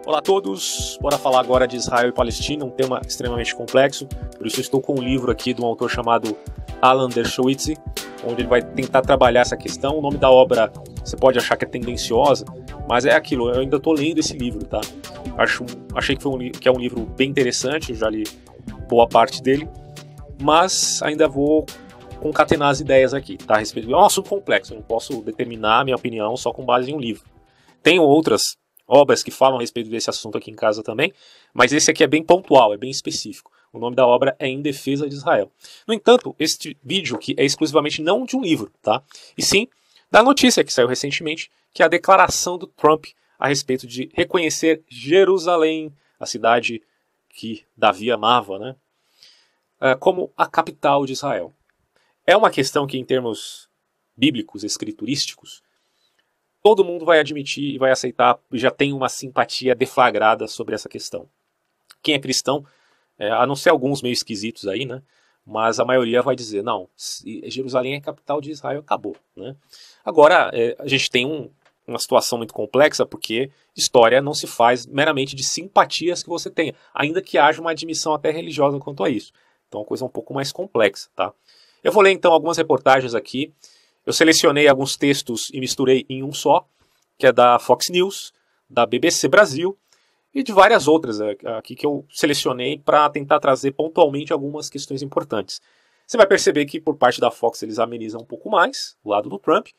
Olá a todos, bora falar agora de Israel e Palestina, um tema extremamente complexo, por isso eu estou com um livro aqui de um autor chamado Alan Dershowitz, onde ele vai tentar trabalhar essa questão. O nome da obra você pode achar que é tendenciosa, mas é aquilo, eu ainda estou lendo esse livro, tá? Achei que é um livro bem interessante, eu já li boa parte dele, mas ainda vou concatenar as ideias aqui, tá? É um assunto complexo, eu não posso determinar a minha opinião só com base em um livro. Tenho outras obras que falam a respeito desse assunto aqui em casa também, mas esse aqui é bem pontual, é bem específico. O nome da obra é Em Defesa de Israel. No entanto, este vídeo aqui é exclusivamente não de um livro, tá? E sim da notícia que saiu recentemente, que é a declaração do Trump a respeito de reconhecer Jerusalém, a cidade que Davi amava, né? Como a capital de Israel. É uma questão que, em termos bíblicos, escriturísticos, todo mundo vai admitir e vai aceitar, e já tem uma simpatia deflagrada sobre essa questão. Quem é cristão, a não ser alguns meio esquisitos aí, né? Mas a maioria vai dizer, não, Jerusalém é a capital de Israel, acabou, né? Agora, a gente tem uma situação muito complexa, porque história não se faz meramente de simpatias que você tenha, ainda que haja uma admissão até religiosa quanto a isso. Então é uma coisa um pouco mais complexa, tá? Eu vou ler então algumas reportagens aqui. Eu selecionei alguns textos e misturei em um só, que é da Fox News, da BBC Brasil e de várias outras aqui que eu selecionei para tentar trazer pontualmente algumas questões importantes. Você vai perceber que por parte da Fox eles amenizam um pouco mais o lado do Trump.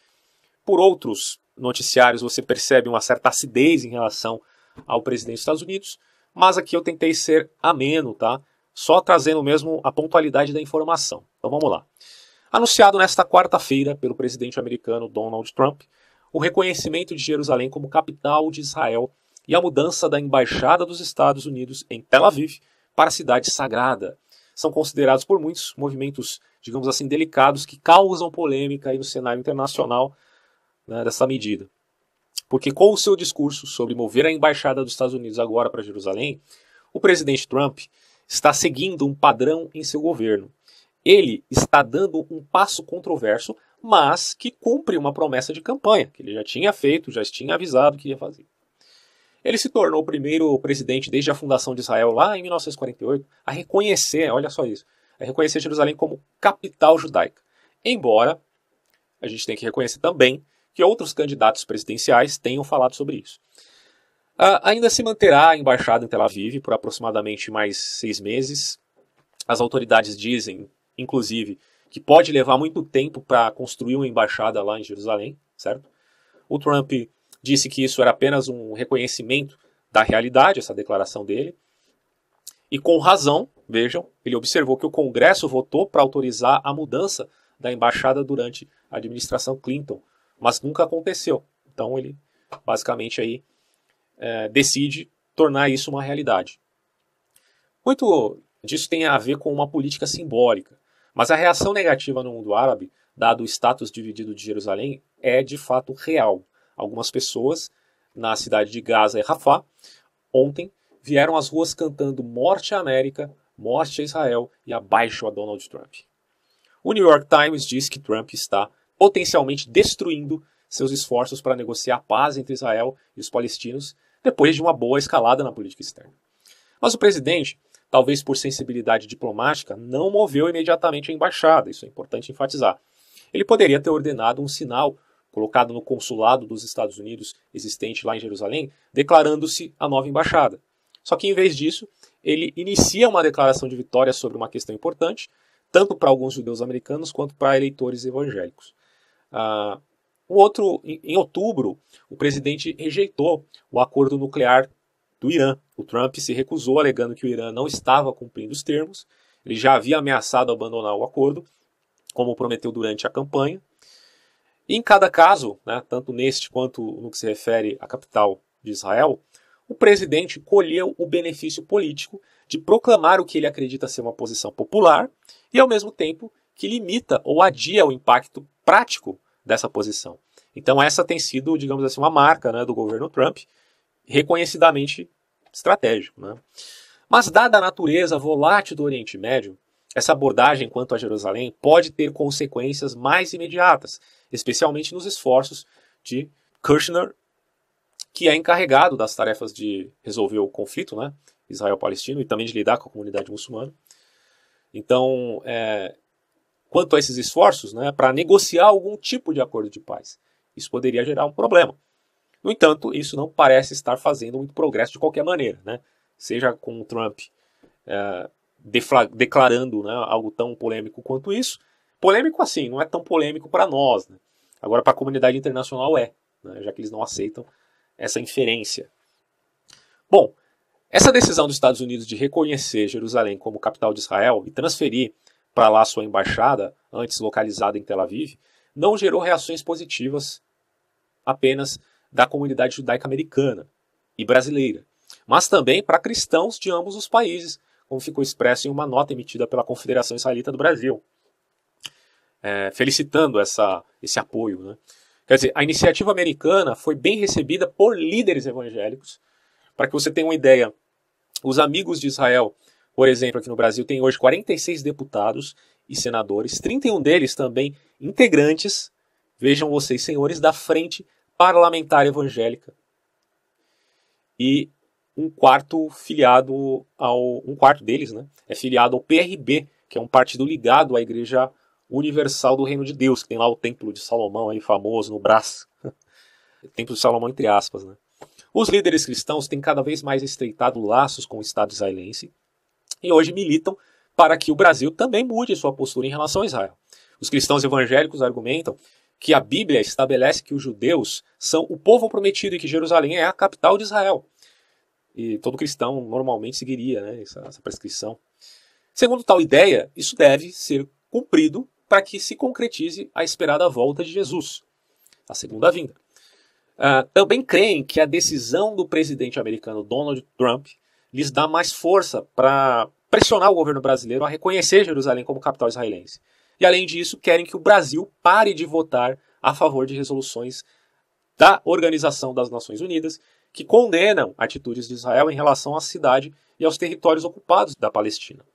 Por outros noticiários você percebe uma certa acidez em relação ao presidente dos Estados Unidos, mas aqui eu tentei ser ameno, tá? Só trazendo mesmo a pontualidade da informação. Então vamos lá. Anunciado nesta quarta-feira pelo presidente americano Donald Trump, o reconhecimento de Jerusalém como capital de Israel e a mudança da embaixada dos Estados Unidos em Tel Aviv para a cidade sagrada são considerados por muitos movimentos, digamos assim, delicados que causam polêmica aí no cenário internacional, né, dessa medida. Porque com o seu discurso sobre mover a embaixada dos Estados Unidos agora para Jerusalém, o presidente Trump está seguindo um padrão em seu governo. Ele está dando um passo controverso, mas que cumpre uma promessa de campanha, que ele já tinha feito, já tinha avisado que ia fazer. Ele se tornou o primeiro presidente desde a fundação de Israel, lá em 1948, a reconhecer, olha só isso, a reconhecer Jerusalém como capital judaica. Embora a gente tenha que reconhecer também que outros candidatos presidenciais tenham falado sobre isso. Ainda se manterá a embaixada em Tel Aviv por aproximadamente mais 6 meses. As autoridades dizem, inclusive, que pode levar muito tempo para construir uma embaixada lá em Jerusalém, certo? O Trump disse que isso era apenas um reconhecimento da realidade, essa declaração dele. E com razão, vejam, ele observou que o Congresso votou para autorizar a mudança da embaixada durante a administração Clinton, mas nunca aconteceu. Então ele basicamente aí decide tornar isso uma realidade. Muito disso tem a ver com uma política simbólica. Mas a reação negativa no mundo árabe, dado o status dividido de Jerusalém, é de fato real. Algumas pessoas na cidade de Gaza e Rafah, ontem, vieram às ruas cantando Morte à América, Morte a Israel e abaixo a Donald Trump. O New York Times diz que Trump está potencialmente destruindo seus esforços para negociar a paz entre Israel e os palestinos depois de uma boa escalada na política externa. Mas o presidente, talvez por sensibilidade diplomática, não moveu imediatamente a embaixada, isso é importante enfatizar. Ele poderia ter ordenado um sinal colocado no consulado dos Estados Unidos existente lá em Jerusalém, declarando-se a nova embaixada. Só que em vez disso, ele inicia uma declaração de vitória sobre uma questão importante, tanto para alguns judeus americanos quanto para eleitores evangélicos. Em outubro, o presidente rejeitou o acordo nuclear do Irã. O Trump se recusou, alegando que o Irã não estava cumprindo os termos. Ele já havia ameaçado abandonar o acordo, como prometeu durante a campanha. E em cada caso, né, tanto neste quanto no que se refere à capital de Israel, o presidente colheu o benefício político de proclamar o que ele acredita ser uma posição popular e, ao mesmo tempo, que limita ou adia o impacto prático dessa posição. Então essa tem sido, digamos assim, uma marca, né, do governo Trump, reconhecidamente estratégico, né? Mas dada a natureza volátil do Oriente Médio, essa abordagem quanto a Jerusalém pode ter consequências mais imediatas, especialmente nos esforços de Kushner que é encarregado das tarefas de resolver o conflito, né, Israel-Palestino, e também de lidar com a comunidade muçulmana. Então, quanto a esses esforços, né, para negociar algum tipo de acordo de paz, isso poderia gerar um problema. No entanto, isso não parece estar fazendo muito progresso de qualquer maneira, né? Seja com o Trump declarando, né, algo tão polêmico quanto isso. Polêmico assim, não é tão polêmico para nós, né? Agora para a comunidade internacional né, já que eles não aceitam essa inferência. Bom, essa decisão dos Estados Unidos de reconhecer Jerusalém como capital de Israel e transferir para lá sua embaixada, antes localizada em Tel Aviv, não gerou reações positivas apenas da comunidade judaica americana e brasileira, mas também para cristãos de ambos os países, como ficou expresso em uma nota emitida pela Confederação Israelita do Brasil, felicitando esse apoio, né? Quer dizer, a iniciativa americana foi bem recebida por líderes evangélicos. Para que você tenha uma ideia, os Amigos de Israel, por exemplo, aqui no Brasil, tem hoje 46 deputados e senadores, 31 deles também integrantes, vejam vocês, senhores, da Frente Parlamentar Evangélica. E um quarto deles, né, é filiado ao PRB, que é um partido ligado à Igreja Universal do Reino de Deus, que tem lá o Templo de Salomão, aí, famoso no Brás. Templo de Salomão, entre aspas, né? Os líderes cristãos têm cada vez mais estreitado laços com o Estado israelense e hoje militam para que o Brasil também mude sua postura em relação a Israel. Os cristãos evangélicos argumentam que a Bíblia estabelece que os judeus são o povo prometido e que Jerusalém é a capital de Israel. E todo cristão normalmente seguiria, né, essa prescrição. Segundo tal ideia, isso deve ser cumprido para que se concretize a esperada volta de Jesus, a segunda vinda. Também creem que a decisão do presidente americano Donald Trump lhes dá mais força para pressionar o governo brasileiro a reconhecer Jerusalém como capital israelense. E além disso, querem que o Brasil pare de votar a favor de resoluções da Organização das Nações Unidas que condenam atitudes de Israel em relação à cidade e aos territórios ocupados da Palestina.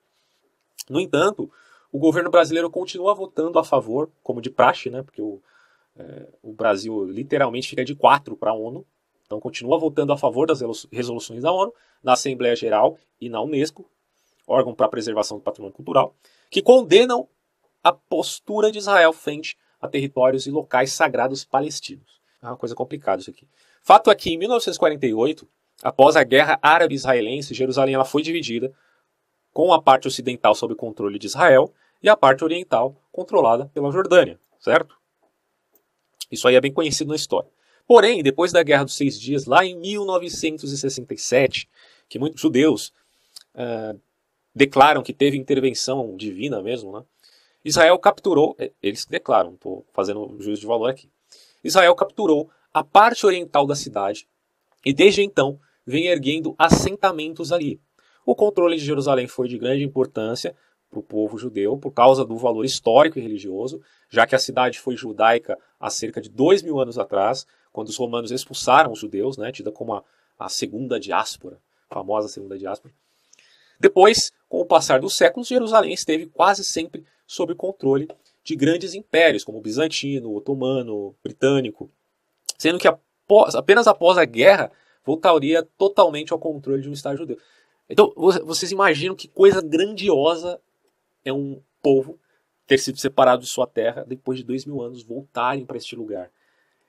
No entanto, o governo brasileiro continua votando a favor, como de praxe, né, porque o Brasil literalmente fica de 4 para a ONU, então continua votando a favor das resoluções da ONU, na Assembleia Geral e na Unesco, órgão para a preservação do patrimônio cultural, que condenam a postura de Israel frente a territórios e locais sagrados palestinos. É uma coisa complicada isso aqui. Fato é que em 1948, após a Guerra Árabe-Israelense, Jerusalém ela foi dividida com a parte ocidental sob o controle de Israel e a parte oriental controlada pela Jordânia, certo? Isso aí é bem conhecido na história. Porém, depois da Guerra dos 6 Dias, lá em 1967, que muitos judeus declaram que teve intervenção divina mesmo, né? Israel capturou, eles declaram, estou fazendo juízo de valor aqui. Israel capturou a parte oriental da cidade e desde então vem erguendo assentamentos ali. O controle de Jerusalém foi de grande importância para o povo judeu por causa do valor histórico e religioso, já que a cidade foi judaica há cerca de 2000 anos atrás, quando os romanos expulsaram os judeus, né, tida como a segunda diáspora, a famosa segunda diáspora. Depois, com o passar dos séculos, Jerusalém esteve quase sempre sob o controle de grandes impérios, como o bizantino, o otomano, britânico, sendo que apenas após a guerra voltaria totalmente ao controle de um Estado judeu. Então, vocês imaginam que coisa grandiosa é um povo ter sido separado de sua terra depois de 2000 anos voltarem para este lugar.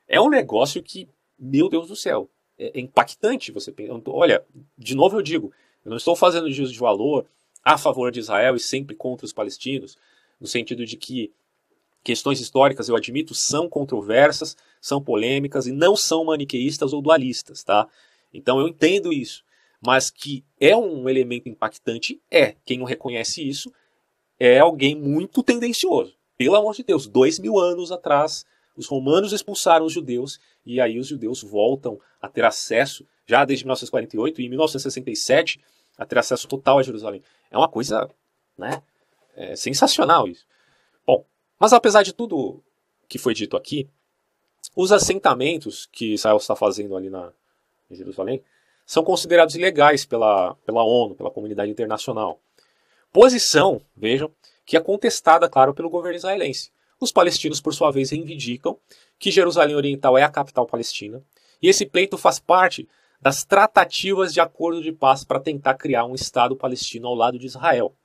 É um negócio que, meu Deus do céu, é impactante. Você pensa, olha, de novo eu digo, eu não estou fazendo juízo de valor a favor de Israel e sempre contra os palestinos, no sentido de que questões históricas, eu admito, são controversas, são polêmicas e não são maniqueístas ou dualistas, tá? Então eu entendo isso. Mas que é um elemento impactante, quem não reconhece isso é alguém muito tendencioso. Pelo amor de Deus, 2000 anos atrás, os romanos expulsaram os judeus e aí os judeus voltam a ter acesso, já desde 1948 e em 1967, a ter acesso total a Jerusalém. É uma coisa, né, sensacional isso. Bom, mas apesar de tudo que foi dito aqui, os assentamentos que Israel está fazendo ali em Jerusalém são considerados ilegais pela ONU, pela comunidade internacional. Posição, vejam, que é contestada, claro, pelo governo israelense. Os palestinos, por sua vez, reivindicam que Jerusalém Oriental é a capital palestina E esse pleito faz parte das tratativas de acordo de paz para tentar criar um Estado palestino ao lado de Israel.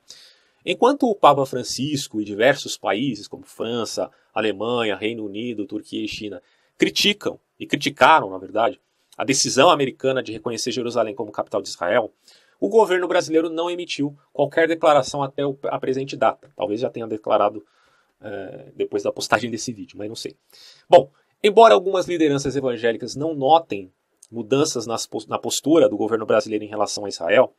Enquanto o Papa Francisco e diversos países como França, Alemanha, Reino Unido, Turquia e China criticam, e criticaram, na verdade, a decisão americana de reconhecer Jerusalém como capital de Israel, o governo brasileiro não emitiu qualquer declaração até a presente data. Talvez já tenha declarado depois da postagem desse vídeo, mas não sei. Bom, embora algumas lideranças evangélicas não notem mudanças na postura do governo brasileiro em relação a Israel,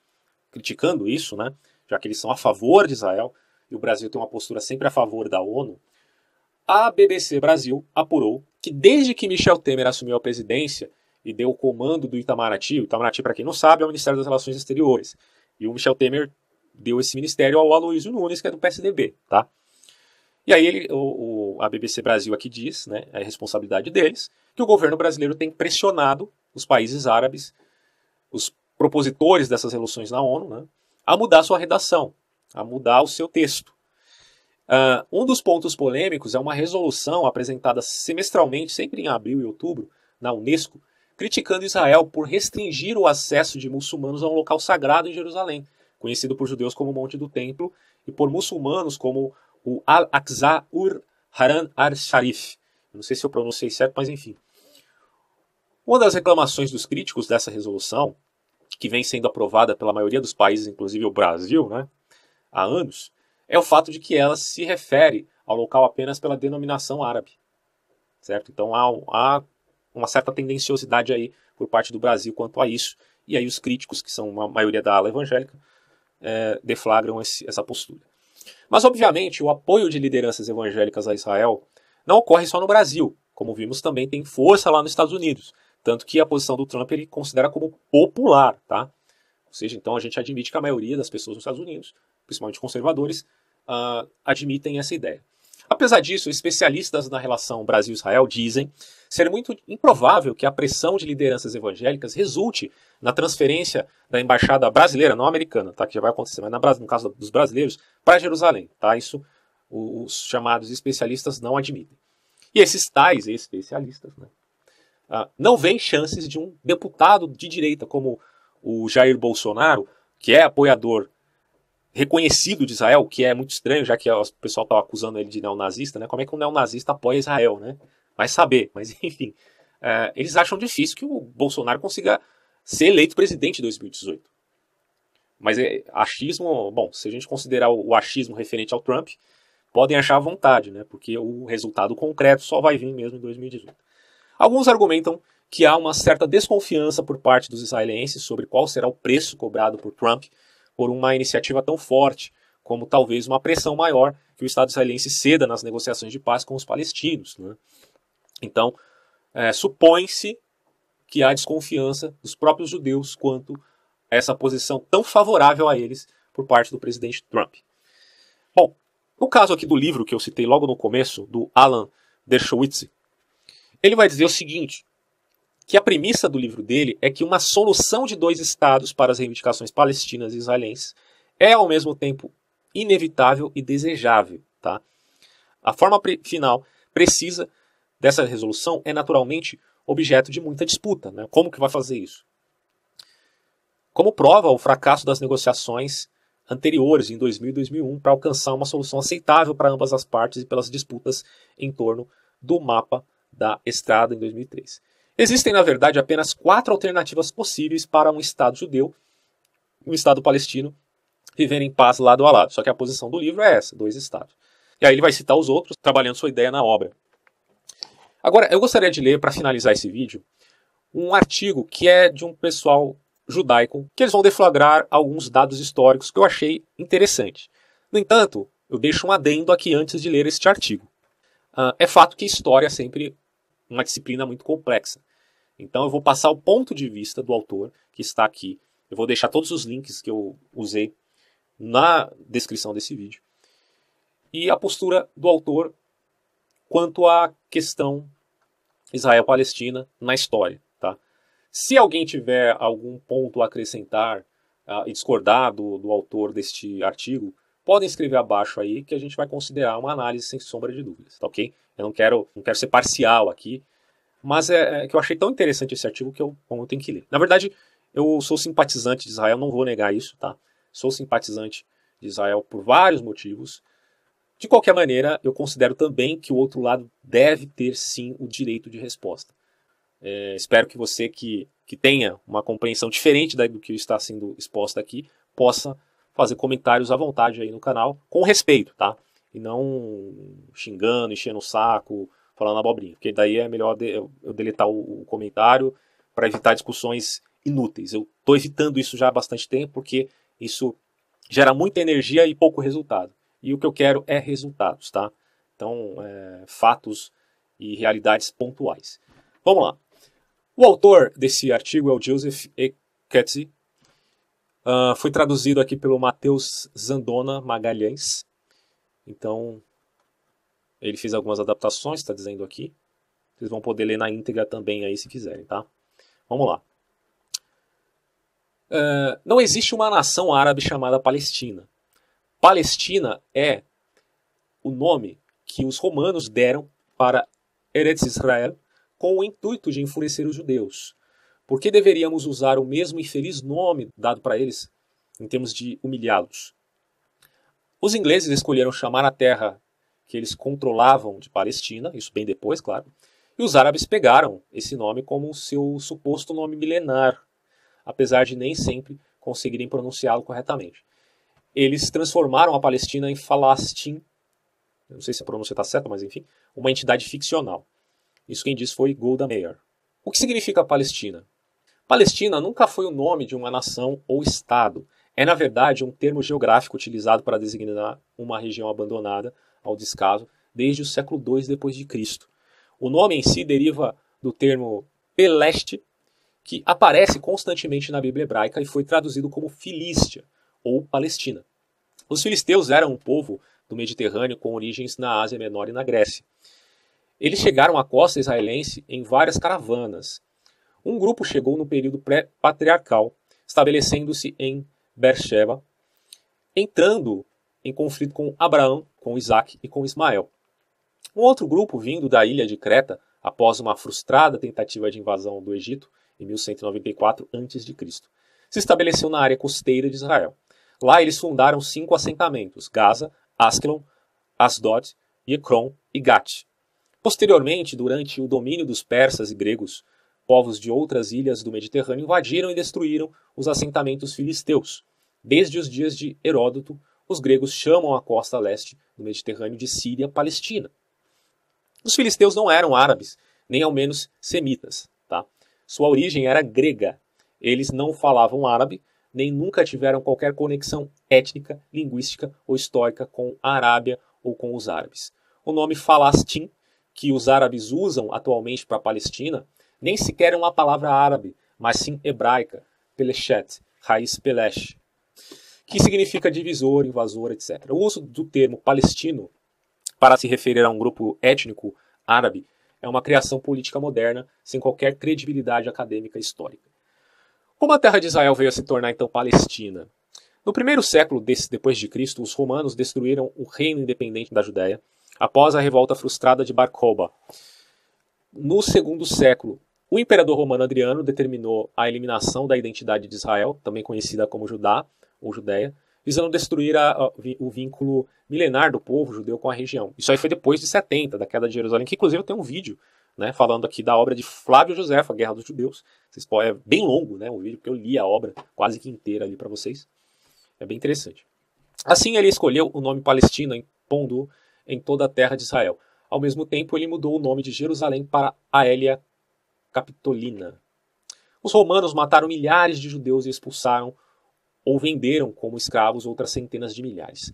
criticando isso, né, já que eles são a favor de Israel e o Brasil tem uma postura sempre a favor da ONU, a BBC Brasil apurou que desde que Michel Temer assumiu a presidência e deu o comando do Itamaraty, o Itamaraty, para quem não sabe, é o Ministério das Relações Exteriores, e o Michel Temer deu esse ministério ao Aloysio Nunes, que é do PSDB, tá? E aí a BBC Brasil aqui diz, né, é a responsabilidade deles, que o governo brasileiro tem pressionado os países árabes, os propositores dessas resoluções na ONU, né, a mudar sua redação, a mudar o seu texto. Um dos pontos polêmicos é uma resolução apresentada semestralmente, sempre em abril e outubro, na Unesco, criticando Israel por restringir o acesso de muçulmanos a um local sagrado em Jerusalém, conhecido por judeus como Monte do Templo, e por muçulmanos como o Al-Aqsa Haram al-Sharif. Não sei se eu pronunciei certo, mas enfim. Uma das reclamações dos críticos dessa resolução, que vem sendo aprovada pela maioria dos países, inclusive o Brasil, né, há anos, é o fato de que ela se refere ao local apenas pela denominação árabe. Certo? Então há uma certa tendenciosidade aí por parte do Brasil quanto a isso, e aí os críticos, que são uma maioria da ala evangélica, deflagram essa postura. Mas, obviamente, o apoio de lideranças evangélicas a Israel não ocorre só no Brasil, como vimos também tem força lá nos Estados Unidos, tanto que a posição do Trump ele considera como popular, tá? Ou seja, então a gente admite que a maioria das pessoas nos Estados Unidos, principalmente conservadores, admitem essa ideia. Apesar disso, especialistas na relação Brasil-Israel dizem ser muito improvável que a pressão de lideranças evangélicas resulte na transferência da embaixada brasileira, não americana, tá, que já vai acontecer, mas no caso dos brasileiros, para Jerusalém. Tá? Isso os chamados especialistas não admitem. E esses tais especialistas, né, não veem chances de um deputado de direita como o Jair Bolsonaro, que é apoiador reconhecido de Israel, que é muito estranho, já que o pessoal estava acusando ele de neonazista, né? Como é que um neonazista apoia Israel, né? Vai saber, mas enfim. Eles acham difícil que o Bolsonaro consiga ser eleito presidente em 2018. Mas achismo, bom, se a gente considerar o achismo referente ao Trump, podem achar à vontade, né? Porque o resultado concreto só vai vir mesmo em 2018. Alguns argumentam que há uma certa desconfiança por parte dos israelenses sobre qual será o preço cobrado por Trump por uma iniciativa tão forte, como talvez uma pressão maior que o Estado israelense ceda nas negociações de paz com os palestinos, né? Então, supõe-se que há desconfiança dos próprios judeus quanto a essa posição tão favorável a eles por parte do presidente Trump. Bom, no caso aqui do livro que eu citei logo no começo, do Alan Dershowitz, ele vai dizer o seguinte, que a premissa do livro dele é que uma solução de dois estados para as reivindicações palestinas e israelenses é ao mesmo tempo inevitável e desejável. Tá? A forma final precisa dessa resolução é naturalmente objeto de muita disputa. Né? Como que vai fazer isso? Como prova o fracasso das negociações anteriores, em 2000 e 2001, para alcançar uma solução aceitável para ambas as partes e pelas disputas em torno do mapa da estrada em 2003. Existem, na verdade, apenas 4 alternativas possíveis para um Estado judeu e um Estado palestino viverem em paz lado a lado. Só que a posição do livro é essa, 2 estados. E aí ele vai citar os outros, trabalhando sua ideia na obra. Agora, eu gostaria de ler, para finalizar esse vídeo, um artigo que é de um pessoal judaico, que eles vão deflagrar alguns dados históricos que eu achei interessante. No entanto, eu deixo um adendo aqui antes de ler este artigo. É fato que história é sempre uma disciplina muito complexa. Então eu vou passar o ponto de vista do autor, que está aqui. Eu vou deixar todos os links que eu usei na descrição desse vídeo. E a postura do autor quanto à questão Israel-Palestina na história. Tá? Se alguém tiver algum ponto a acrescentar e discordar do autor deste artigo, podem escrever abaixo aí que a gente vai considerar uma análise sem sombra de dúvidas. Tá, ok? Eu não quero ser parcial aqui. Mas é que eu achei tão interessante esse artigo que eu tenho que ler. Na verdade, eu sou simpatizante de Israel, não vou negar isso, tá? Sou simpatizante de Israel por vários motivos. De qualquer maneira, eu considero também que o outro lado deve ter sim o direito de resposta. Espero que você que tenha uma compreensão diferente do que está sendo exposto aqui, possa fazer comentários à vontade aí no canal, com respeito, tá? E não xingando, enchendo o saco, falando abobrinha. Porque daí é melhor eu deletar o comentário para evitar discussões inúteis. Eu estou evitando isso já há bastante tempo, porque isso gera muita energia e pouco resultado. E o que eu quero é resultados, tá? Então, fatos e realidades pontuais. Vamos lá. O autor desse artigo é o Joseph E. Ketzi. Foi traduzido aqui pelo Matheus Zandona Magalhães. Então, ele fez algumas adaptações, está dizendo aqui. Vocês vão poder ler na íntegra também aí se quiserem, tá? Vamos lá. Não existe uma nação árabe chamada Palestina. Palestina é o nome que os romanos deram para Eretz Israel com o intuito de enfurecer os judeus. Por que deveríamos usar o mesmo infeliz nome dado para eles em termos de humilhá-los? Os ingleses escolheram chamar a terra que eles controlavam de Palestina, isso bem depois, claro, e os árabes pegaram esse nome como seu suposto nome milenar, apesar de nem sempre conseguirem pronunciá-lo corretamente. Eles transformaram a Palestina em Falastin, não sei se a pronúncia está certa, mas enfim, uma entidade ficcional. Isso quem disse foi Golda Meir. O que significa Palestina? Palestina nunca foi o nome de uma nação ou estado. É, na verdade, um termo geográfico utilizado para designar uma região abandonada ao descaso desde o século II d.C. O nome em si deriva do termo Peleste, que aparece constantemente na Bíblia hebraica e foi traduzido como Filístia, ou Palestina. Os filisteus eram um povo do Mediterrâneo com origens na Ásia Menor e na Grécia. Eles chegaram à costa israelense em várias caravanas. Um grupo chegou no período pré-patriarcal, estabelecendo-se em Beersheba, entrando em conflito com Abraão, com Isaac e com Ismael. Um outro grupo vindo da ilha de Creta, após uma frustrada tentativa de invasão do Egito, em 1194 a.C., se estabeleceu na área costeira de Israel. Lá eles fundaram 5 assentamentos: Gaza, Askelon, Asdod, Ekron e Gat. Posteriormente, durante o domínio dos persas e gregos, povos de outras ilhas do Mediterrâneo invadiram e destruíram os assentamentos filisteus. Desde os dias de Heródoto, os gregos chamam a costa leste do Mediterrâneo de Síria-Palestina. Os filisteus não eram árabes, nem ao menos semitas. Tá? Sua origem era grega. Eles não falavam árabe, nem nunca tiveram qualquer conexão étnica, linguística ou histórica com a Arábia ou com os árabes. O nome Falastim, que os árabes usam atualmente para a Palestina, nem sequer é uma palavra árabe, mas sim hebraica, Peleshet, raiz Pelesh, que significa divisor, invasor, etc. O uso do termo palestino para se referir a um grupo étnico árabe é uma criação política moderna sem qualquer credibilidade acadêmica e histórica. Como a terra de Israel veio a se tornar então Palestina? No primeiro século depois de Cristo, os romanos destruíram o reino independente da Judéia após a revolta frustrada de Bar Kokhba. No segundo século, o imperador romano Adriano determinou a eliminação da identidade de Israel, também conhecida como Judá ou Judéia, visando destruir o vínculo milenar do povo judeu com a região. Isso aí foi depois de 70, da queda de Jerusalém, que inclusive eu tenho um vídeo, né, falando aqui da obra de Flávio Josefo, A Guerra dos Judeus. É bem longo, né, o vídeo, porque eu li a obra quase que inteira ali para vocês. É bem interessante. Assim, ele escolheu o nome Palestina, impondo em toda a terra de Israel. Ao mesmo tempo, ele mudou o nome de Jerusalém para Aelia Capitolina. Os romanos mataram milhares de judeus e expulsaram ou venderam como escravos outras centenas de milhares.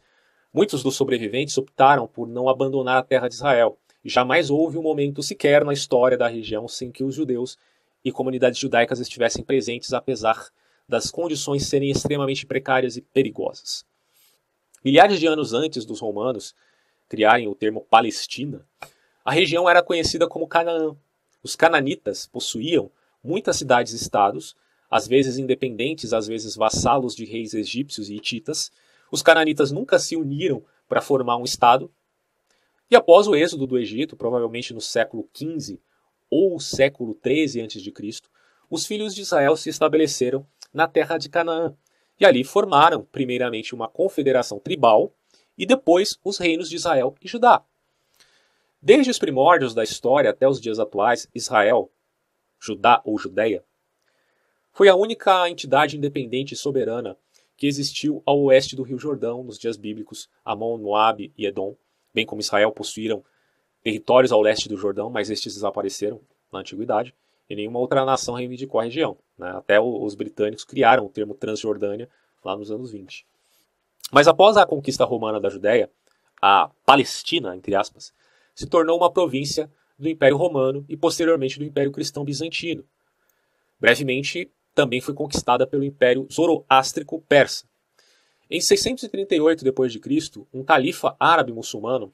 Muitos dos sobreviventes optaram por não abandonar a terra de Israel, e jamais houve um momento sequer na história da região sem que os judeus e comunidades judaicas estivessem presentes, apesar das condições serem extremamente precárias e perigosas. Milhares de anos antes dos romanos criarem o termo Palestina, a região era conhecida como Canaã. Os cananitas possuíam muitas cidades-estados, às vezes independentes, às vezes vassalos de reis egípcios e hititas. Os cananitas nunca se uniram para formar um estado. E após o êxodo do Egito, provavelmente no século XV ou século 13 a.C., os filhos de Israel se estabeleceram na terra de Canaã e ali formaram primeiramente uma confederação tribal e depois os reinos de Israel e Judá. Desde os primórdios da história até os dias atuais, Israel, Judá ou Judéia, foi a única entidade independente e soberana que existiu ao oeste do Rio Jordão nos dias bíblicos. Amon, Moabe e Edom, bem como Israel, possuíram territórios ao leste do Jordão, mas estes desapareceram na antiguidade, e nenhuma outra nação reivindicou a região, né? Até os britânicos criaram o termo Transjordânia lá nos anos 20. Mas após a conquista romana da Judéia, a Palestina, entre aspas, se tornou uma província do Império Romano e posteriormente do Império Cristão Bizantino. Brevemente, também foi conquistada pelo Império Zoroástrico Persa. Em 638 d.C., um califa árabe muçulmano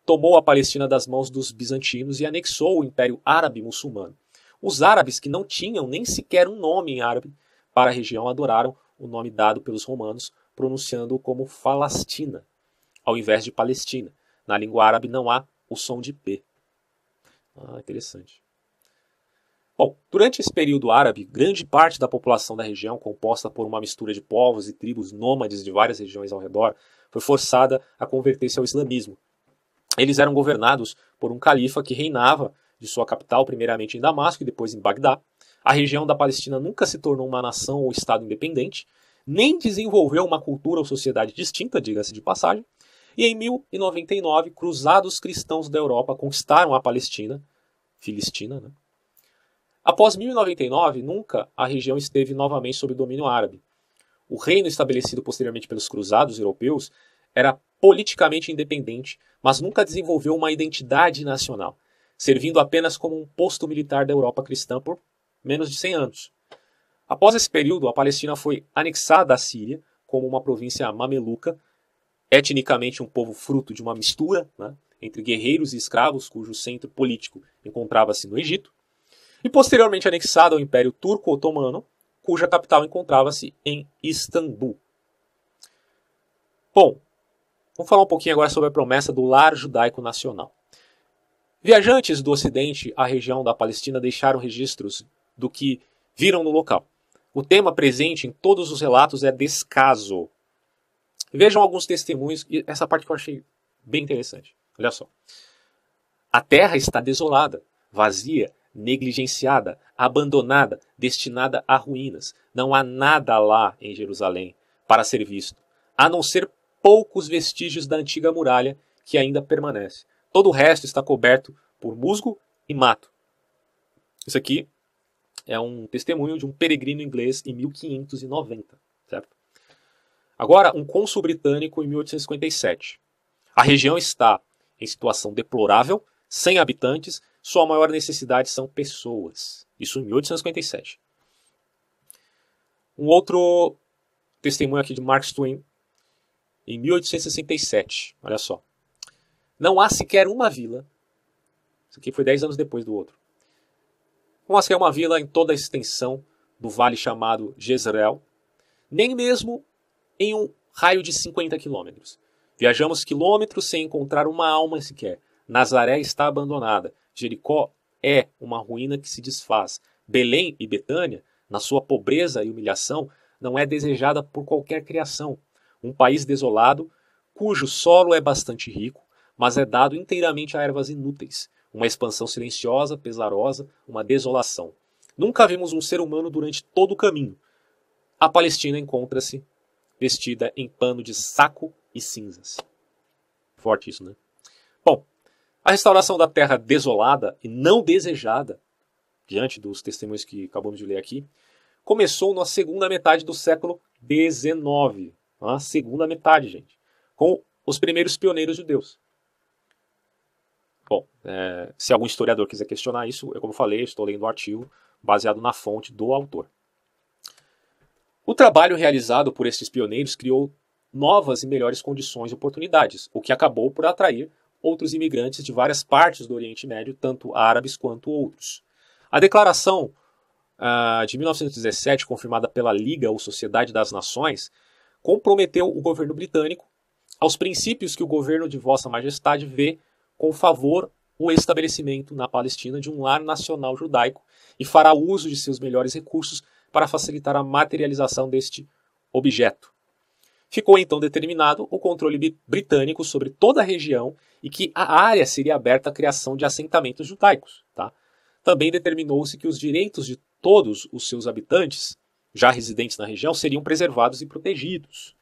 tomou a Palestina das mãos dos bizantinos e anexou o Império Árabe Muçulmano. Os árabes, que não tinham nem sequer um nome em árabe para a região, adoraram o nome dado pelos romanos, pronunciando-o como Falastina, ao invés de Palestina. Na língua árabe não há o som de P. Interessante. Bom, durante esse período árabe, grande parte da população da região, composta por uma mistura de povos e tribos nômades de várias regiões ao redor, foi forçada a converter-se ao islamismo. Eles eram governados por um califa que reinava de sua capital, primeiramente em Damasco e depois em Bagdá. A região da Palestina nunca se tornou uma nação ou estado independente, nem desenvolveu uma cultura ou sociedade distinta, diga-se de passagem. E em 1099, cruzados cristãos da Europa conquistaram a Palestina, Filistina, né? Após 1099, nunca a região esteve novamente sob domínio árabe. O reino estabelecido posteriormente pelos cruzados europeus era politicamente independente, mas nunca desenvolveu uma identidade nacional, servindo apenas como um posto militar da Europa cristã por menos de 100 anos. Após esse período, a Palestina foi anexada à Síria como uma província mameluca, etnicamente um povo fruto de uma mistura, né, entre guerreiros e escravos, cujo centro político encontrava-se no Egito, e posteriormente anexada ao Império Turco-Otomano, cuja capital encontrava-se em Istambul. Bom, vamos falar um pouquinho agora sobre a promessa do lar judaico nacional. Viajantes do Ocidente à região da Palestina deixaram registros do que viram no local. O tema presente em todos os relatos é descaso. Vejam alguns testemunhos, e essa parte que eu achei bem interessante. Olha só. A terra está desolada, vazia, negligenciada, abandonada, destinada a ruínas. Não há nada lá em Jerusalém para ser visto, a não ser poucos vestígios da antiga muralha que ainda permanece. Todo o resto está coberto por musgo e mato. Isso aqui é um testemunho de um peregrino inglês em 1590. Certo? Agora, um cônsul britânico em 1857. A região está em situação deplorável, sem habitantes, sua maior necessidade são pessoas. Isso em 1857. Um outro testemunho aqui de Mark Twain, em 1867. Olha só. Não há sequer uma vila. Isso aqui foi 10 anos depois do outro. Não há sequer uma vila em toda a extensão do vale chamado Jezreel, nem mesmo em um raio de 50 quilômetros. Viajamos quilômetros sem encontrar uma alma sequer. Nazaré está abandonada. Jericó é uma ruína que se desfaz. Belém e Betânia, na sua pobreza e humilhação, não é desejada por qualquer criação. Um país desolado, cujo solo é bastante rico, mas é dado inteiramente a ervas inúteis. Uma expansão silenciosa, pesarosa, uma desolação. Nunca vimos um ser humano durante todo o caminho. A Palestina encontra-se vestida em pano de saco e cinzas. Forte isso, né? Bom, a restauração da terra desolada e não desejada, diante dos testemunhos que acabamos de ler aqui, começou na segunda metade do século XIX. A segunda metade, gente. Com os primeiros pioneiros judeus. Bom, se algum historiador quiser questionar isso, como eu falei, eu estou lendo um artigo baseado na fonte do autor. O trabalho realizado por estes pioneiros criou novas e melhores condições e oportunidades, o que acabou por atrair outros imigrantes de várias partes do Oriente Médio, tanto árabes quanto outros. A declaração de 1917, confirmada pela Liga ou Sociedade das Nações, comprometeu o governo britânico aos princípios que o governo de Vossa Majestade vê com favor o estabelecimento na Palestina de um lar nacional judaico e fará uso de seus melhores recursos para facilitar a materialização deste objeto. Ficou então determinado o controle britânico sobre toda a região e que a área seria aberta à criação de assentamentos judaicos. Tá? Também determinou-se que os direitos de todos os seus habitantes, já residentes na região, seriam preservados e protegidos.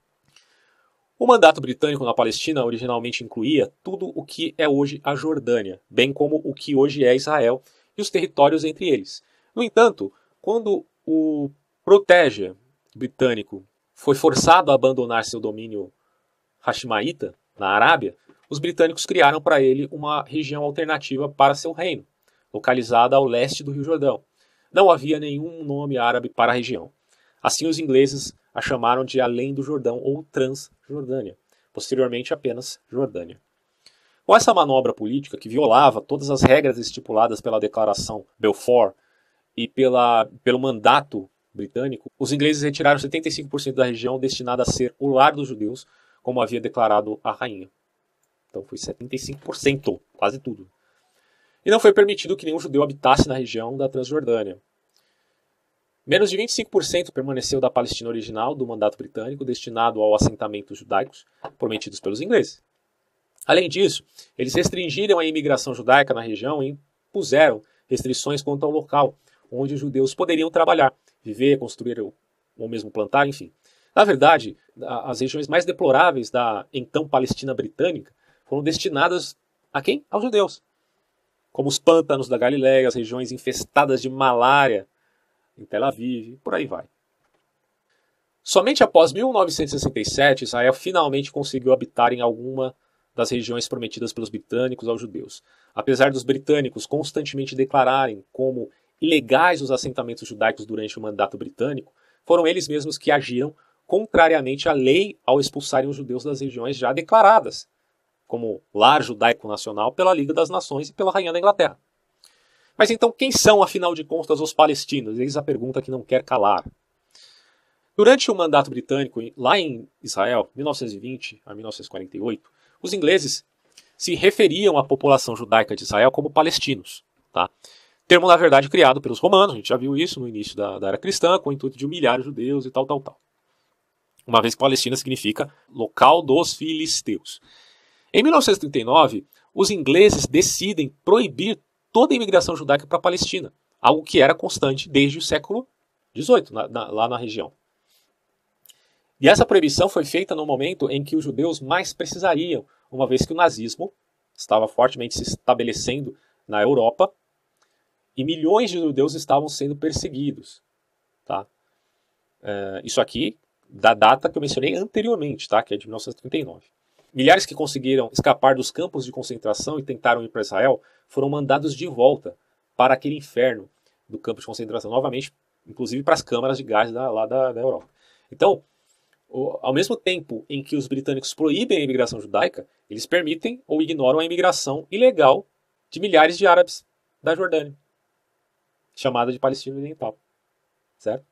O mandato britânico na Palestina originalmente incluía tudo o que é hoje a Jordânia, bem como o que hoje é Israel e os territórios entre eles. No entanto, quando o protege britânico foi forçado a abandonar seu domínio hashimaíta na Arábia, os britânicos criaram para ele uma região alternativa para seu reino, localizada ao leste do Rio Jordão. Não havia nenhum nome árabe para a região. Assim, os ingleses a chamaram de Além do Jordão ou Transjordânia, posteriormente apenas Jordânia. Com essa manobra política que violava todas as regras estipuladas pela Declaração Balfour e pelo mandato britânico, os ingleses retiraram 75% da região destinada a ser o lar dos judeus, como havia declarado a rainha. Então foi 75%, quase tudo. E não foi permitido que nenhum judeu habitasse na região da Transjordânia. Menos de 25% permaneceu da Palestina original do mandato britânico, destinado ao assentamento judaicos prometidos pelos ingleses. Além disso, eles restringiram a imigração judaica na região e impuseram restrições quanto ao local onde os judeus poderiam trabalhar, viver, construir ou mesmo plantar, enfim. Na verdade, as regiões mais deploráveis da então Palestina britânica foram destinadas a quem? Aos judeus. Como os pântanos da Galileia, as regiões infestadas de malária em Tel Aviv, por aí vai. Somente após 1967, Israel finalmente conseguiu habitar em alguma das regiões prometidas pelos britânicos aos judeus. Apesar dos britânicos constantemente declararem como ilegais os assentamentos judaicos durante o mandato britânico, foram eles mesmos que agiram contrariamente à lei ao expulsarem os judeus das regiões já declaradas como lar judaico nacional pela Liga das Nações e pela Rainha da Inglaterra. Mas então, quem são, afinal de contas, os palestinos? Eis a pergunta que não quer calar. Durante o mandato britânico, lá em Israel, 1920 a 1948, os ingleses se referiam à população judaica de Israel como palestinos. Tá? Termo, na verdade, criado pelos romanos, a gente já viu isso no início da era cristã, com o intuito de humilhar os judeus e tal. Uma vez que Palestina significa local dos filisteus. Em 1939, os ingleses decidem proibir toda a imigração judaica para a Palestina, algo que era constante desde o século XVIII, lá na região. E essa proibição foi feita no momento em que os judeus mais precisariam, uma vez que o nazismo estava fortemente se estabelecendo na Europa e milhões de judeus estavam sendo perseguidos. Tá? Isso aqui da data que eu mencionei anteriormente, tá? Que é de 1939. Milhares que conseguiram escapar dos campos de concentração e tentaram ir para Israel foram mandados de volta para aquele inferno do campo de concentração, novamente, inclusive para as câmaras de gás lá da Europa. Então, ao mesmo tempo em que os britânicos proíbem a imigração judaica, eles permitem ou ignoram a imigração ilegal de milhares de árabes da Jordânia, chamada de Palestina Oriental. Certo?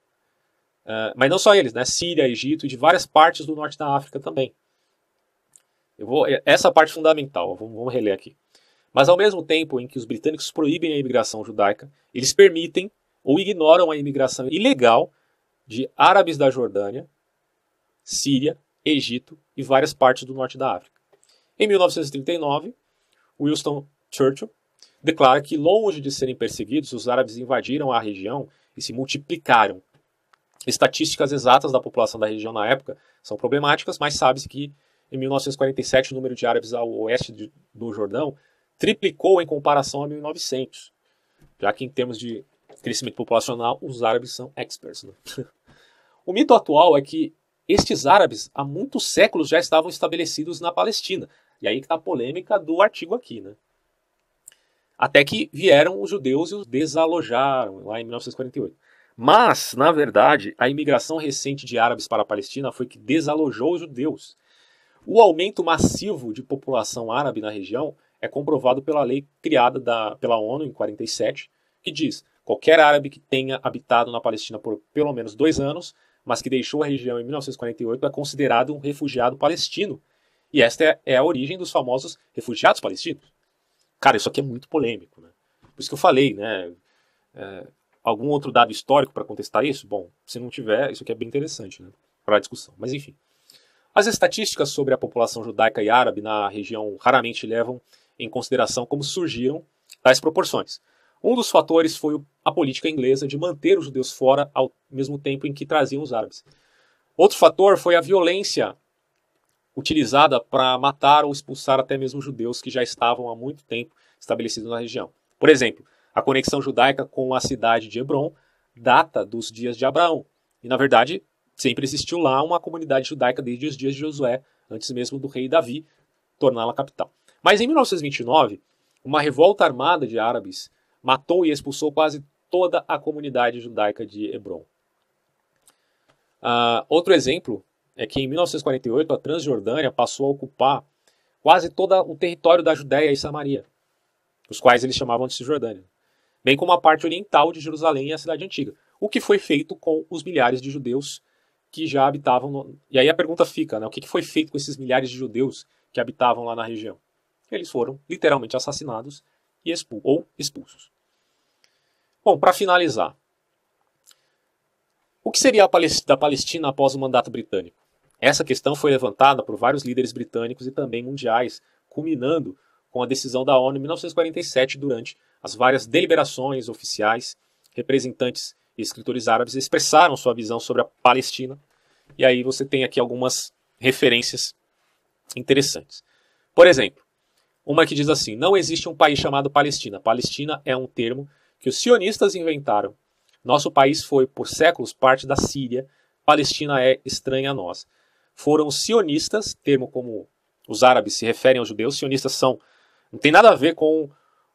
Mas não só eles, né? Síria, Egito e de várias partes do norte da África também. Essa parte fundamental, vamos reler aqui. Mas ao mesmo tempo em que os britânicos proíbem a imigração judaica, eles permitem ou ignoram a imigração ilegal de árabes da Jordânia, Síria, Egito e várias partes do norte da África. Em 1939, Winston Churchill declara que, longe de serem perseguidos, os árabes invadiram a região e se multiplicaram. Estatísticas exatas da população da região na época são problemáticas, mas sabe-se que em 1947 o número de árabes ao oeste do Jordão triplicou em comparação a 1900, já que em termos de crescimento populacional os árabes são experts. Né? O mito atual é que estes árabes há muitos séculos já estavam estabelecidos na Palestina, e aí que está a polêmica do artigo aqui. Né? Até que vieram os judeus e os desalojaram lá em 1948. Mas, na verdade, a imigração recente de árabes para a Palestina foi que desalojou os judeus. O aumento massivo de população árabe na região é comprovado pela lei criada pela ONU em 1947, que diz: qualquer árabe que tenha habitado na Palestina por pelo menos 2 anos, mas que deixou a região em 1948, é considerado um refugiado palestino. E esta é a origem dos famosos refugiados palestinos. Cara, isso aqui é muito polêmico, né? Por isso que eu falei, né? Algum outro dado histórico para contestar isso? Bom, se não tiver, isso aqui é bem interessante, né? Para a discussão. Mas enfim. As estatísticas sobre a população judaica e árabe na região raramente levam em consideração como surgiram tais proporções. Um dos fatores foi a política inglesa de manter os judeus fora ao mesmo tempo em que traziam os árabes. Outro fator foi a violência utilizada para matar ou expulsar até mesmo judeus que já estavam há muito tempo estabelecidos na região. Por exemplo, a conexão judaica com a cidade de Hebrom data dos dias de Abraão. E, na verdade, sempre existiu lá uma comunidade judaica desde os dias de Josué, antes mesmo do rei Davi torná-la capital. Mas em 1929, uma revolta armada de árabes matou e expulsou quase toda a comunidade judaica de Hebrom. Outro exemplo é que em 1948 a Transjordânia passou a ocupar quase todo o território da Judéia e Samaria, os quais eles chamavam de Cisjordânia, bem como a parte oriental de Jerusalém e a cidade antiga, o que foi feito com os milhares de judeus que já habitavam. E aí a pergunta fica, né? O que foi feito com esses milhares de judeus que habitavam lá na região? Eles foram literalmente assassinados ou expulsos. Bom, para finalizar, o que seria da Palestina após o mandato britânico? Essa questão foi levantada por vários líderes britânicos e também mundiais, culminando com a decisão da ONU em 1947, durante as várias deliberações oficiais. Representantes e escritores árabes expressaram sua visão sobre a Palestina, e aí você tem aqui algumas referências interessantes. Por exemplo, uma que diz assim: não existe um país chamado Palestina. Palestina é um termo que os sionistas inventaram. Nosso país foi, por séculos, parte da Síria. Palestina é estranha a nós. Foram os sionistas, termo como os árabes se referem aos judeus. Sionistas não tem nada a ver com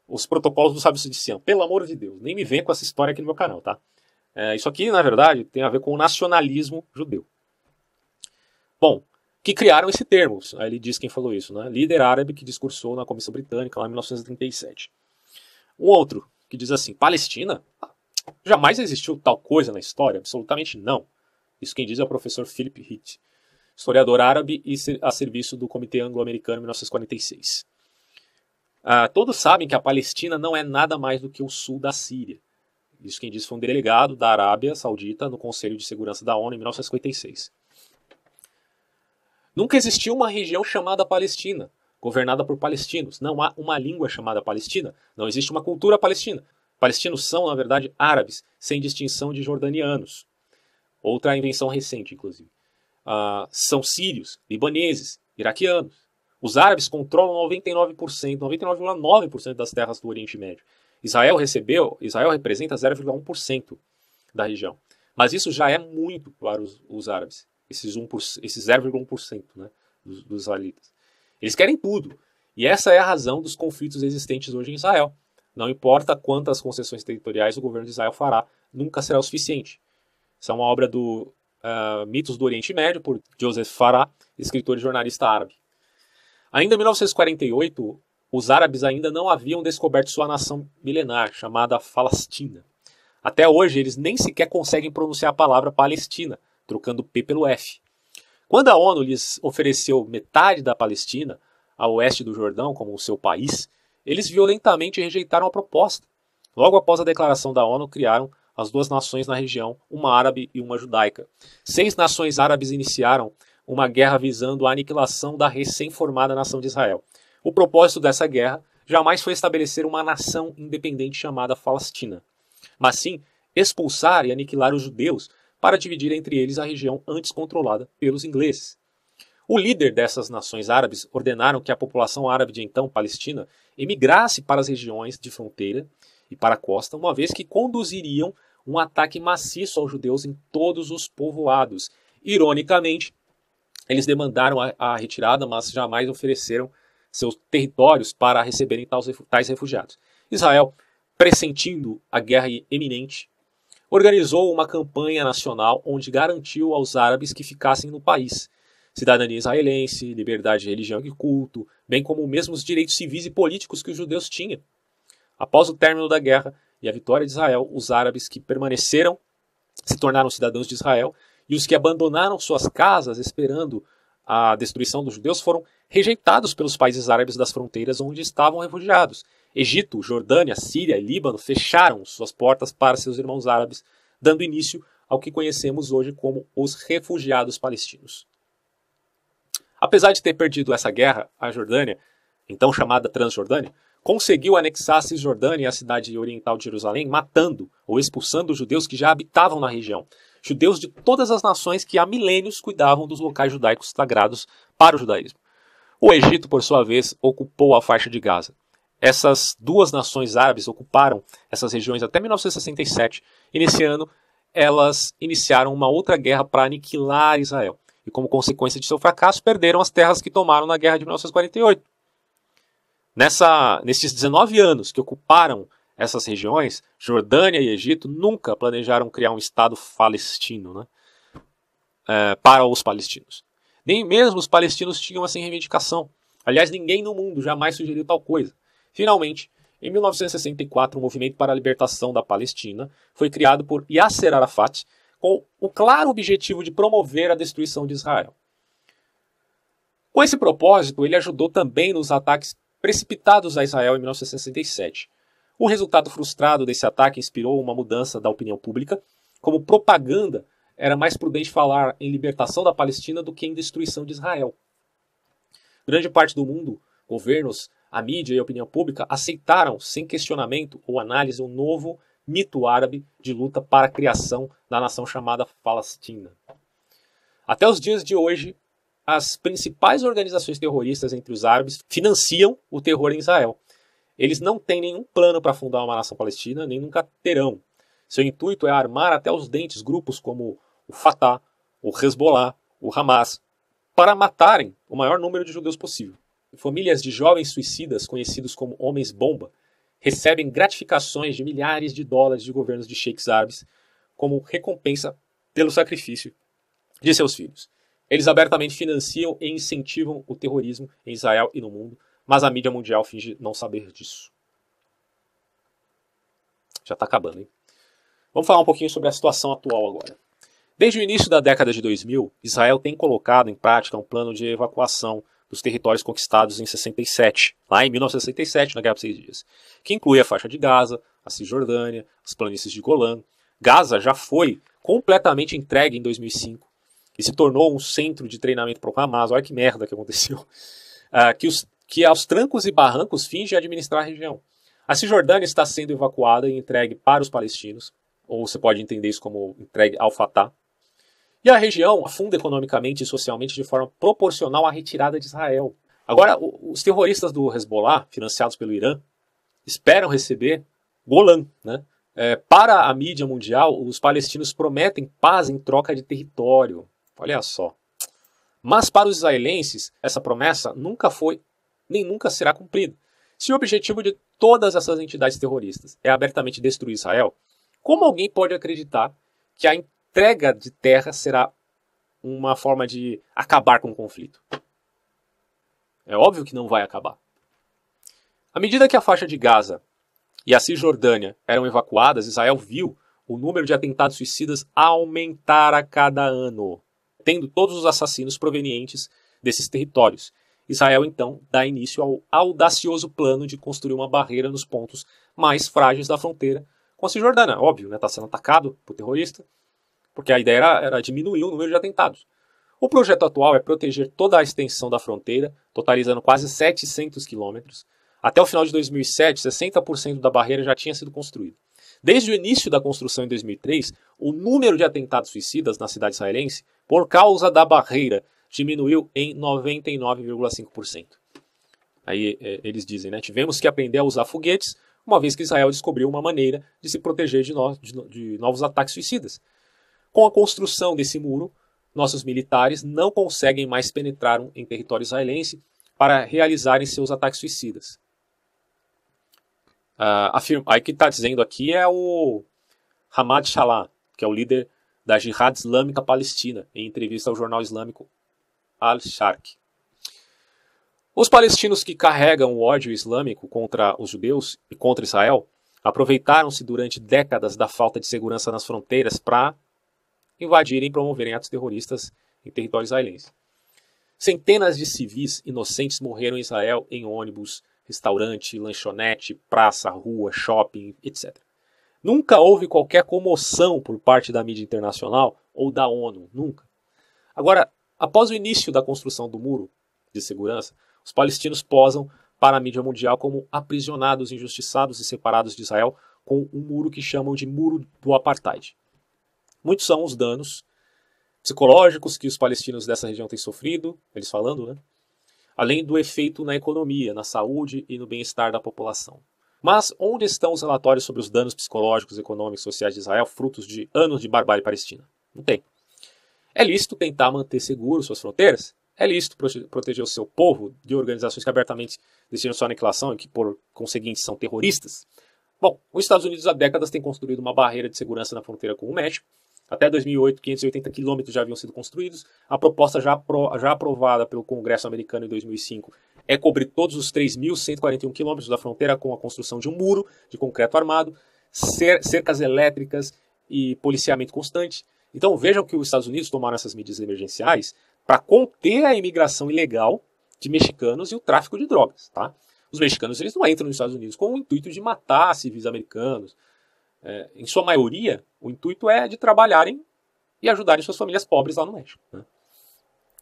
os protocolos do sábio de Sião. Pelo amor de Deus, nem me venha com essa história aqui no meu canal, tá? Isso aqui, na verdade, tem a ver com o nacionalismo judeu. Bom, que criaram esse termo. Aí ele diz quem falou isso, né? Líder árabe que discursou na Comissão Britânica lá em 1937. Um outro que diz assim: Palestina? Jamais existiu tal coisa na história? Absolutamente não. Isso quem diz é o professor Philip Hitt, historiador árabe e a serviço do Comitê Anglo-Americano em 1946. Todos sabem que a Palestina não é nada mais do que o sul da Síria. Isso quem disse foi um delegado da Arábia Saudita no Conselho de Segurança da ONU em 1956. Nunca existiu uma região chamada Palestina, governada por palestinos. Não há uma língua chamada Palestina. Não existe uma cultura palestina. Palestinos são, na verdade, árabes, sem distinção de jordanianos. Outra invenção recente, inclusive. São sírios, libaneses, iraquianos. Os árabes controlam 99,9% das terras do Oriente Médio. Israel representa 0,1% da região. Mas isso já é muito para os árabes, esses 0,1%, né, dos israelitas. Eles querem tudo. E essa é a razão dos conflitos existentes hoje em Israel. Não importa quantas concessões territoriais o governo de Israel fará, nunca será o suficiente. Essa é uma obra do Mitos do Oriente Médio, por Joseph Farah, escritor e jornalista árabe. Ainda em 1948, os árabes ainda não haviam descoberto sua nação milenar, chamada Falastina. Até hoje, eles nem sequer conseguem pronunciar a palavra Palestina, trocando o P pelo F. Quando a ONU lhes ofereceu metade da Palestina, a oeste do Jordão, como o seu país, eles violentamente rejeitaram a proposta. Logo após a declaração da ONU, criaram as duas nações na região, uma árabe e uma judaica. 6 nações árabes iniciaram uma guerra visando a aniquilação da recém-formada nação de Israel. O propósito dessa guerra jamais foi estabelecer uma nação independente chamada Palestina, mas sim expulsar e aniquilar os judeus para dividir entre eles a região antes controlada pelos ingleses. O líder dessas nações árabes ordenaram que a população árabe de então, Palestina, emigrasse para as regiões de fronteira e para a costa, uma vez que conduziriam um ataque maciço aos judeus em todos os povoados. Ironicamente, eles demandaram a retirada, mas jamais ofereceram seus territórios para receberem tais refugiados. Israel, pressentindo a guerra iminente, organizou uma campanha nacional onde garantiu aos árabes que ficassem no país cidadania israelense, liberdade de religião e culto, bem como os mesmos direitos civis e políticos que os judeus tinham. Após o término da guerra e a vitória de Israel, os árabes que permaneceram se tornaram cidadãos de Israel e os que abandonaram suas casas esperando a destruição dos judeus foram rejeitados pelos países árabes das fronteiras onde estavam refugiados. Egito, Jordânia, Síria e Líbano fecharam suas portas para seus irmãos árabes, dando início ao que conhecemos hoje como os refugiados palestinos. Apesar de ter perdido essa guerra, a Jordânia, então chamada Transjordânia, conseguiu anexar a Cisjordânia e a cidade oriental de Jerusalém, matando ou expulsando os judeus que já habitavam na região. Judeus de todas as nações que há milênios cuidavam dos locais judaicos sagrados para o judaísmo. O Egito, por sua vez, ocupou a faixa de Gaza. Essas duas nações árabes ocuparam essas regiões até 1967, e nesse ano elas iniciaram uma outra guerra para aniquilar Israel. E como consequência de seu fracasso, perderam as terras que tomaram na guerra de 1948. Nesses 19 anos que ocuparam essas regiões, Jordânia e Egito nunca planejaram criar um Estado palestino, né, para os palestinos. Nem mesmo os palestinos tinham essa reivindicação. Aliás, ninguém no mundo jamais sugeriu tal coisa. Finalmente, em 1964, o Movimento para a Libertação da Palestina foi criado por Yasser Arafat com o claro objetivo de promover a destruição de Israel. Com esse propósito, ele ajudou também nos ataques precipitados a Israel em 1967. O resultado frustrado desse ataque inspirou uma mudança da opinião pública. Como propaganda, era mais prudente falar em libertação da Palestina do que em destruição de Israel. Grande parte do mundo, governos, a mídia e a opinião pública aceitaram sem questionamento ou análise um novo mito árabe de luta para a criação da nação chamada Palestina. Até os dias de hoje, as principais organizações terroristas entre os árabes financiam o terror em Israel. Eles não têm nenhum plano para fundar uma nação palestina, nem nunca terão. Seu intuito é armar até os dentes grupos como o Fatah, o Hezbollah, o Hamas, para matarem o maior número de judeus possível. Famílias de jovens suicidas, conhecidos como homens-bomba, recebem gratificações de milhares de dólares de governos de sheiks árabes como recompensa pelo sacrifício de seus filhos. Eles abertamente financiam e incentivam o terrorismo em Israel e no mundo, mas a mídia mundial finge não saber disso. Já está acabando, hein? Vamos falar um pouquinho sobre a situação atual agora. Desde o início da década de 2000, Israel tem colocado em prática um plano de evacuação dos territórios conquistados em 67, lá em 1967, na Guerra dos 6 Dias, que inclui a faixa de Gaza, a Cisjordânia, as planícies de Golã. Gaza já foi completamente entregue em 2005 e se tornou um centro de treinamento para o Hamas. Olha que merda que aconteceu. Que aos trancos e barrancos finge administrar a região. A Cisjordânia está sendo evacuada e entregue para os palestinos, ou você pode entender isso como entregue ao Fatah. E a região afunda economicamente e socialmente de forma proporcional à retirada de Israel. Agora, os terroristas do Hezbollah, financiados pelo Irã, esperam receber Golã, né? Para a mídia mundial, os palestinos prometem paz em troca de território. Olha só. Mas para os israelenses, essa promessa nunca foi, nem nunca será cumprida. Se o objetivo de todas essas entidades terroristas é abertamente destruir Israel, como alguém pode acreditar que a entrega de terra será uma forma de acabar com o conflito? É óbvio que não vai acabar. À medida que a faixa de Gaza e a Cisjordânia eram evacuadas, Israel viu o número de atentados suicidas aumentar a cada ano, tendo todos os assassinos provenientes desses territórios. Israel, então, dá início ao audacioso plano de construir uma barreira nos pontos mais frágeis da fronteira com a Cisjordânia. Óbvio, né? Está sendo atacado por terrorista, porque a ideia era diminuir o número de atentados. O projeto atual é proteger toda a extensão da fronteira, totalizando quase 700 quilômetros. Até o final de 2007, 60% da barreira já tinha sido construído. Desde o início da construção em 2003, o número de atentados suicidas na cidade israelense, por causa da barreira, diminuiu em 99,5%. Aí eles dizem, né? Tivemos que aprender a usar foguetes, uma vez que Israel descobriu uma maneira de se proteger de novos ataques suicidas. Com a construção desse muro, nossos militares não conseguem mais penetrar em território israelense para realizarem seus ataques suicidas. Aí que está dizendo aqui é o Hamad Shalah, que é o líder da Jihad Islâmica Palestina, em entrevista ao jornal islâmico Al-Sharq. Os palestinos que carregam o ódio islâmico contra os judeus e contra Israel aproveitaram-se durante décadas da falta de segurança nas fronteiras para invadirem e promoverem atos terroristas em território israelense. Centenas de civis inocentes morreram em Israel em ônibus, restaurante, lanchonete, praça, rua, shopping, etc. Nunca houve qualquer comoção por parte da mídia internacional ou da ONU, nunca. Agora, após o início da construção do muro de segurança, os palestinos posam para a mídia mundial como aprisionados, injustiçados e separados de Israel com um muro que chamam de muro do apartheid. Muitos são os danos psicológicos que os palestinos dessa região têm sofrido, eles falando, né? Além do efeito na economia, na saúde e no bem-estar da população. Mas onde estão os relatórios sobre os danos psicológicos, econômicos e sociais de Israel, frutos de anos de barbárie palestina? Não tem. É lícito tentar manter seguras suas fronteiras? É lícito proteger o seu povo de organizações que abertamente destinam sua aniquilação e que, por conseguinte, são terroristas? Bom, os Estados Unidos há décadas têm construído uma barreira de segurança na fronteira com o México. Até 2008, 580 quilômetros já haviam sido construídos. A proposta já aprovada pelo Congresso americano em 2005 é cobrir todos os 3.141 quilômetros da fronteira com a construção de um muro de concreto armado, cercas elétricas e policiamento constante. Então vejam que os Estados Unidos tomaram essas medidas emergenciais para conter a imigração ilegal de mexicanos e o tráfico de drogas. Tá? Os mexicanos eles não entram nos Estados Unidos com o intuito de matar civis americanos. Em sua maioria, o intuito é de trabalharem e ajudarem suas famílias pobres lá no México. Né?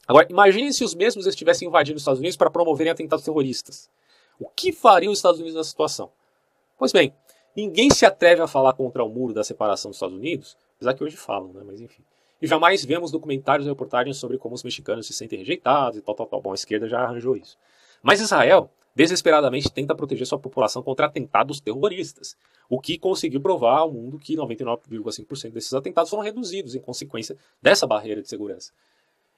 Agora, imagine se os mesmos estivessem invadindo os Estados Unidos para promoverem atentados terroristas. O que fariam os Estados Unidos nessa situação? Pois bem, ninguém se atreve a falar contra o muro da separação dos Estados Unidos, apesar que hoje falam, né? Mas enfim. E jamais vemos documentários e reportagens sobre como os mexicanos se sentem rejeitados e tal. Bom, a esquerda já arranjou isso. Mas Israel desesperadamente tenta proteger sua população contra atentados terroristas, o que conseguiu provar ao mundo que 99,5% desses atentados foram reduzidos em consequência dessa barreira de segurança.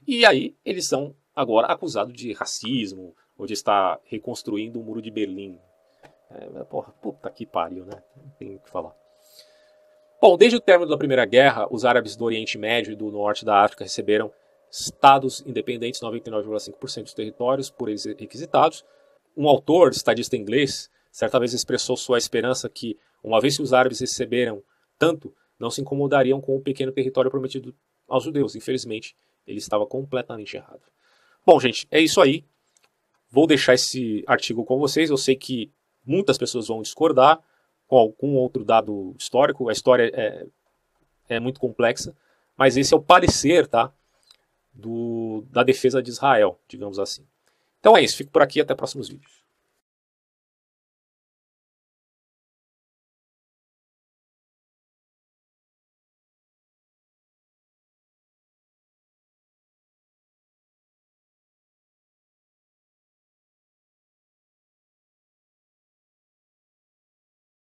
E aí eles são agora acusados de racismo ou de estar reconstruindo o muro de Berlim. Porra, puta que pariu, né? Não tem o que falar. Bom, desde o término da Primeira Guerra, os árabes do Oriente Médio e do Norte da África receberam estados independentes, 99,5% dos territórios por eles requisitados. Um autor, estadista inglês, certa vez expressou sua esperança que, uma vez que os árabes receberam tanto, não se incomodariam com o pequeno território prometido aos judeus. Infelizmente, ele estava completamente errado. Bom, gente, é isso aí. Vou deixar esse artigo com vocês. Eu sei que muitas pessoas vão discordar com algum outro dado histórico. A história é muito complexa, mas esse é o parecer, tá, da defesa de Israel, digamos assim. Então é isso, fico por aqui, até próximos vídeos.